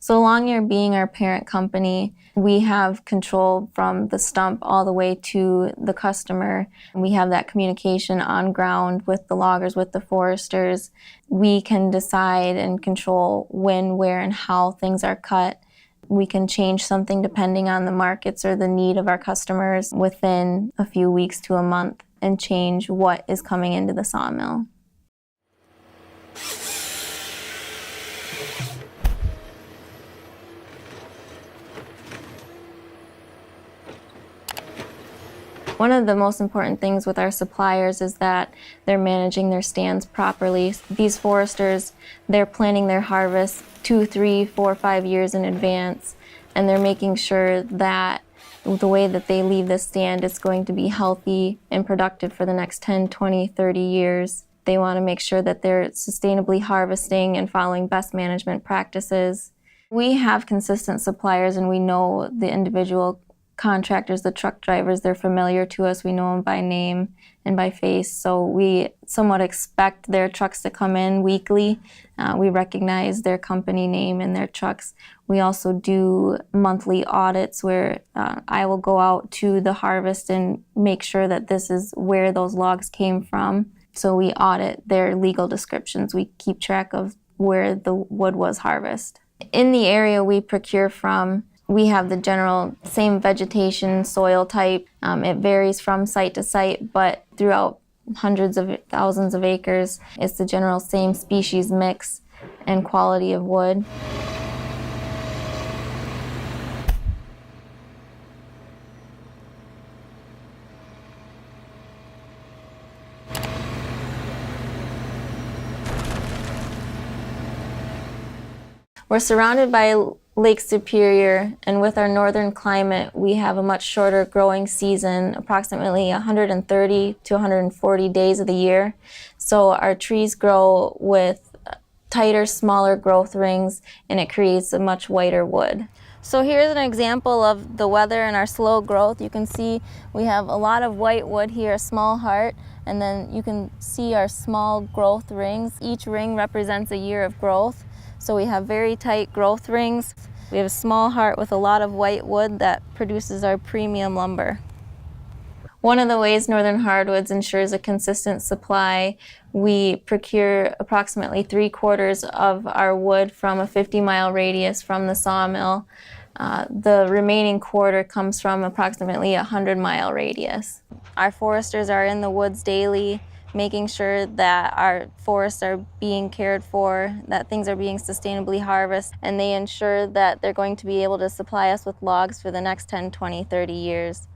So Longyear being our parent company, we have control from the stump all the way to the customer. We have that communication on ground with the loggers, with the foresters. We can decide and control when, where, and how things are cut. We can change something depending on the markets or the need of our customers within a few weeks to a month and change what is coming into the sawmill. One of the most important things with our suppliers is that they're managing their stands properly. These foresters, they're planning their harvest 2, 3, 4, 5 years in advance, and they're making sure that the way that they leave the stand is going to be healthy and productive for the next 10, 20, 30 years. They want to make sure that they're sustainably harvesting and following best management practices. We have consistent suppliers, and we know the individual contractors, the truck drivers, they're familiar to us. We know them by name and by face, so we somewhat expect their trucks to come in weekly. We recognize their company name and their trucks. We also do monthly audits where I will go out to the harvest and make sure that this is where those logs came from. So we audit their legal descriptions. We keep track of where the wood was harvested. In the area we procure from, we have the general same vegetation, soil type. It varies from site to site, but throughout hundreds of thousands of acres, it's the general same species mix and quality of wood. We're surrounded by Lake Superior, and with our northern climate, we have a much shorter growing season, approximately 130 to 140 days of the year. So our trees grow with tighter, smaller growth rings, and it creates a much whiter wood. So here's an example of the weather and our slow growth. You can see we have a lot of white wood here, a small heart, and then you can see our small growth rings. Each ring represents a year of growth. So we have very tight growth rings. We have a small heart with a lot of white wood that produces our premium lumber. One of the ways Northern Hardwoods ensures a consistent supply, we procure approximately 3/4 of our wood from a 50-mile radius from the sawmill. The remaining quarter comes from approximately a 100-mile radius. Our foresters are in the woods daily, making sure that our forests are being cared for, that things are being sustainably harvested, and they ensure that they're going to be able to supply us with logs for the next 10, 20, 30 years.